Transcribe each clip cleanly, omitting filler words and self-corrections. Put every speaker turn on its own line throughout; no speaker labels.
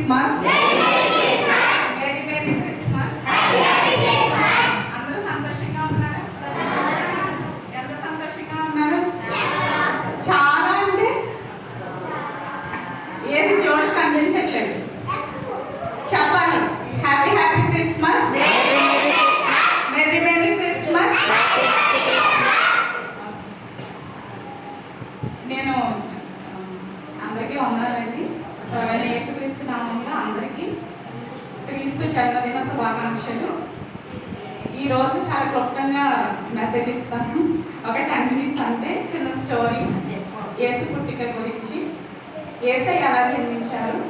Christmas. Very very Christmas. అందరూ సంతోషంగా ఉన్నారు? ఎంత సంతోషంగా ఉన్నారు? చాలా అంటే ఏది జోష్ కనిపించట్లేదు. చెప్పాలి. Happy happy Christmas. Very very Christmas. నేను అందరికీ వందనాలండి. ప్రభువైన యేసుక్రీస్తు నామములో అందరికీ క్రీస్తు జన్మదిన శుభాకాంక్షలు. ఈరోజు చాలా క్లుప్తంగా మెసేజ్ ఇస్తాను. ఒక 10 minutes అంటే చిన్న స్టోరీ యేసు పుట్టిక గురించి, యేసయ్య ఎలా జన్మించారు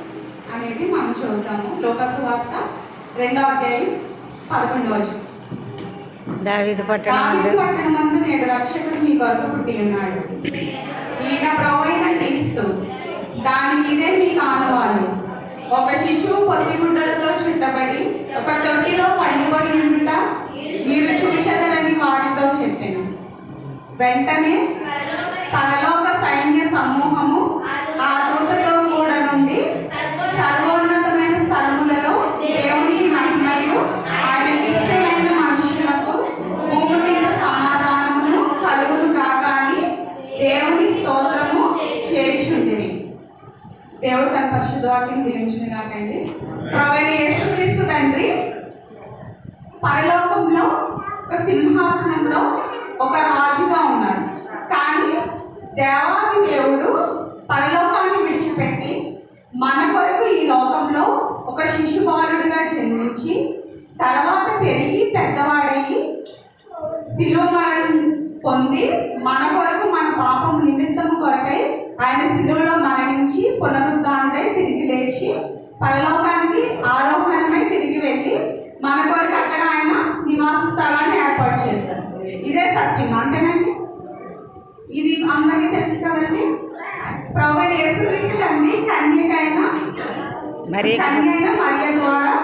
అనేది మనం చూద్దాము. లోకాసు వార్త 2వ అధ్యాయం 11వ వచనం.
దావీదు పట్టణమందు
నేడు రక్షకుడు మీ కొరకు పుట్టి ఉన్నాడు. ఈయన ప్రభువైన క్రీస్తు. దానికి ఇదే మీకు ఆనవాలు. ఒక శిశువు పొత్తిగుడ్డలతో చుట్టబడి ఒక తొట్టిలో పండుకొని ఉండుట మీరు చూచెదరని వారితో చెప్పాను. వెంటనే పరలోక సైన్య సమూహము ఆ దూతతో కూడా నుండి సర్వోన్నతమైన స్థలములలో దేవునికి మహిమయు ఆయనకి ఇష్టమైన మనుషులకు భూమి మీద సమాధానమును కలుగును కాక అని దేవుని స్తోత్రము చేయుచుండిరి. దేవుడు తన పరిశుద్ధ వాక్యం దీవించును కాకండి. ప్రభువైన యేసుక్రీస్తు తండ్రి పరలోకంలో ఒక సింహాసనంలో ఒక రాజుగా ఉన్నారు. కానీ దేవాది దేవుడు పరలోకాన్ని విడిచిపెట్టి మన కొరకు ఈ లోకంలో ఒక శిశుబాలుడుగా జన్మించి తర్వాత పెరిగి పెద్దవాడయ్యి శిలువ మరణం పొంది మన కొరకు మన పాపం నిమిత్తము కొరకై ఆయన శిలువలో మరణించి పునరుద్ధానుడై తిరిగి లేచి పరలోకానికి ఆరోహణమై తిరిగి వెళ్ళి మన కొరకు అక్కడ ఆయన నివాస స్థలాన్ని ఏర్పాటు చేశారు. ఇదే సత్యం, అంతేనండి. ఇది అందరికీ తెలుసు కదండి. ప్రభువైన యేసుక్రీస్తు తండ్రి కన్య అయిన మరియ ద్వారా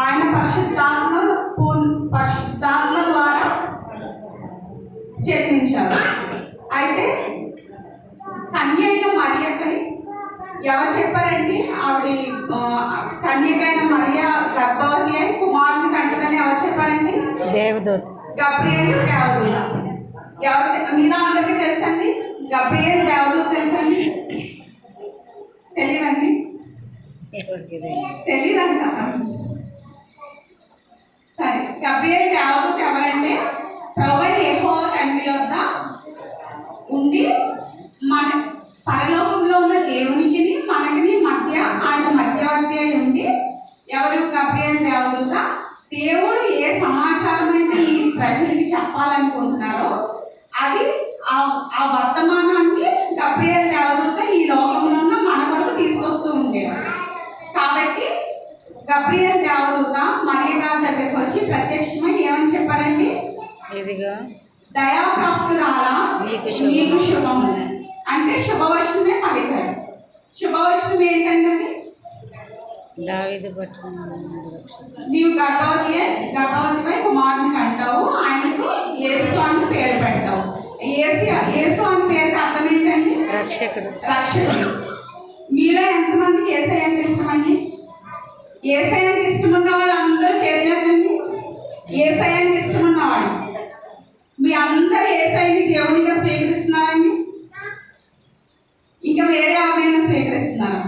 ఆయన పరిశుద్ధాత్మ ద్వారా జన్మించారు. అయితే కన్య అయిన మరియకై ఎవరు చెప్పారండి? ఆవిడ కన్యకైన మరియ గర్భవతి అయి కుమారుని కంటదని ఎవరు చెప్పారండి?
దేవదూత
గబ్రియేలు దేవదూత. మీలో అందరికీ తెలుసండి. గబ్రియేలు దేవదూత తెలుసండి? తెలియదండి? తెలియదంట. సరే, గబ్రియేలు దేవదూత ఎవరంటే ప్రభువైన యెహోవా తండ్రి యొద్ద ఉండి మన పరలోకంలో ఉన్న దేవునికి మనకి మధ్య ఆయన మధ్యవర్తి అయి ఉండి, ఎవరు? గబ్రియేలు దేవదూత. దేవుడు ఏ సమాచారం అయితే ఈ ప్రజలకి చెప్పాలనుకుంటున్నారో అది ఆ వర్తమానాన్ని గబ్రియేలు దేవదూత ఈ లోకంలో ఉన్న మన కొరకు తీసుకొస్తూ ఉండేవారు. కాబట్టి గబ్రియేలు దేవదూత మరియ గారి దగ్గరికి వచ్చి ప్రత్యక్షమై ఏమని చెప్పారండి? దయాప్రాప్తురాలా నీకు శుభము అంటే శుభవచనమే పలికాడు. శుభవచనం ఏంటంటే నీవు గర్భవతిపై కుమారుని కంటావు, ఆయనకు యేసు అని పేరు పెడతావు. యేసు అని పేరుకి అర్థం ఏంటండి? రక్షకుడు. మీలో ఎంతమందికి యేసయ్య అంటే ఇష్టమండి? యేసయ్య అంటే ఇష్టం ఉన్న వాళ్ళు అందరూ చేతులండి. యేసయ్య అంటే ఇష్టం ఉన్నవాడు. మీ అందరూ యేసయ్యని దేవునిగా స్వీకరిస్తున్నారండి? ఇంకా వేరే ఎవరైనా స్వీకరిస్తున్నారా?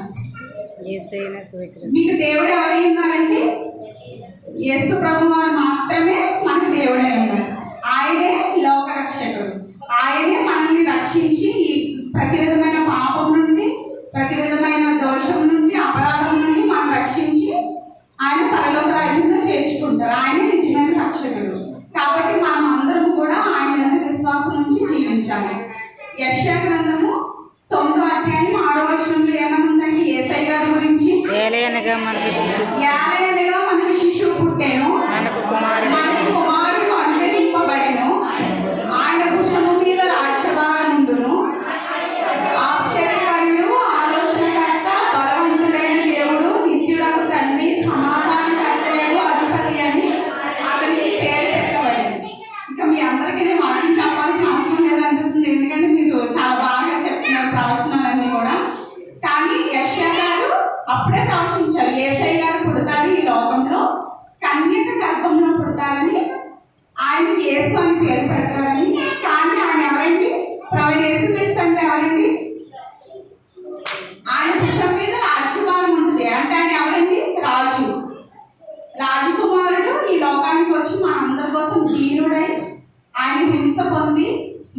మీకు దేవుడు ఎవరై ఉన్నారంటే యేసు ప్రభు వారు మాత్రమే మన దేవుడై ఉన్నారు. ఆయనే లోక రక్షకుడు. ఆయనే మనల్ని రక్షించి ఈ ప్రతి విధమైన పాపం నుండి, ప్రతి విధమైన దోషం నుండి, అపరాధం నుండి మనం రక్షించి ఆయన పరలోక రాజ్యంలో చేర్చుకుంటారు. ఆయనే నిజమైన రక్షకుడు. కాబట్టి మనం అందరం కూడా ఆయన యందు విశ్వాసం నుంచి జీవించాలి. యెషయా గ్రంథము 9వ అధ్యాయం 6వ వచనంలో ఏమనుందండి యేసయ్య గారి గురించి?
ఏలయనగా
మనకు శిశువు పుట్టెను, మనకు కుమారుడు అనుగ్రహింపబడెను, ఆయన భుజము మీద రాజ్యభారం ఉండును. ఆశ్చర్యకరుడు, ఆలోచనకర్త, బలవంతుడైన దేవుడు, నిత్యుడకు తండ్రి, సమాధానకర్తయగు అధిపతి అని అతనికి పేరు పెట్టబడింది. ఇంకా మీ అందరికీ నేను వాక్యం చెప్పాల్సిన అవసరం లేదనిపిస్తుంది, ఎందుకంటే మీరు చాలా బాగా చెప్తున్నారు ప్రవచనాలన్నీ కూడా. కానీ యెషయా గారు అప్పుడే ప్రవచించారు యేసయ్య గారు పుడతారు ఈ లోకంలో, కన్యక గర్భంలో పుడతారని, ఆయనకి యేసు అని పేరు పెడతారని. కానీ ఆయన ఎవరండి? ప్రవీణ యేసుక్రీస్తు అంటే ఎవరండి? ఆయన భుజం మీద రాజ్యభారం ఉంటుంది. అంటే ఆయన ఎవరండి? రాజు, రాజకుమారుడు ఈ లోకానికి వచ్చి మనందరి కోసం ధీరుడై ఆయన హింస పొంది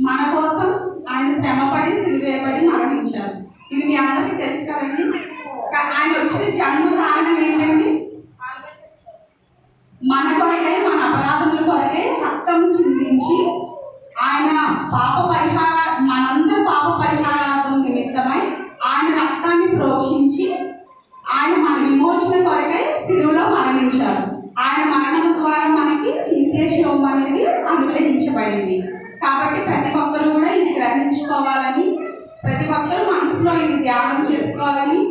మన కోసం ఆయన శ్రమపడి సిలువేయబడి మరణించారు. ఇది మీ అందరికీ తెలుసు కదండి. ఆయన వచ్చిన జన్మ కారణం ఏంటండి? మన కొరకై, మన అపరాధముల కొరకై రక్తం చిందించి ఆయన మనందరి పాప పరిహారార్థం నిమిత్తమై ఆయన రక్తాన్ని ప్రోక్షించి ఆయన మన విమోచన కొరకై సిలువలో మరణించారు. ఆయన మరణం ద్వారా మనకి నిత్య జీవం అనేది అనుగ్రహించబడింది. కాబట్టి ప్రతి ఒక్కరు కూడా ఇది గ్రహించుకోవాలని, ప్రతి ఒక్కరు మనసులో ఇది ధ్యానం చేసుకోవాలని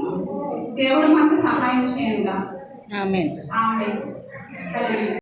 దేవుడు మనకు సహాయం చేయంగా.
ఆమేన్.
ఆమేన్.